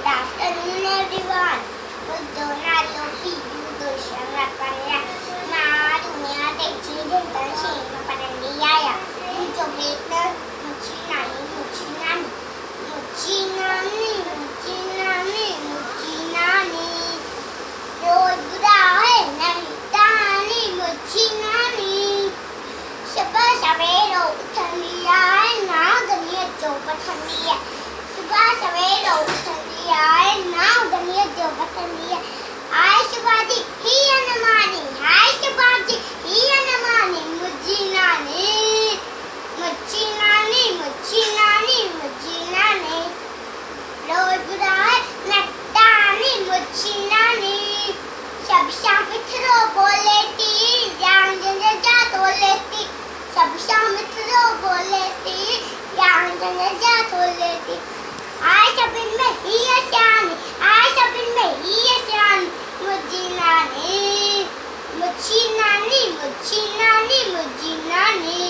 Good afternoon, everyone. Buongiorno, pido siya pala. Madunya de children dancing mapanandiyaya. Mucho better, muchinani, muchinani, muchinani, muchinani, muchinani. Road budahe nalitani, muchinani. Sabah sabero utaniya, naganiya chopataniya. सुबह सवेरे उठती है नाव दनिया जो बतनी है आय सुबाजी ही नमानी हाय सुबाजी ही नमानी मुझी नानी मुझी नानी मुझी नानी मुझी नानी रोज बुराए नटानी मुझी नानी सब शाम मित्रों बोलेती जान जन जा तो लेती सब शाम मित्रों बोलेती जान जन जा तो लेती आयशा बिन में ही आसानी आयशा बिन में ही आसानी मुझी नानी मुझी नानी मुझी नानी मुझी नानी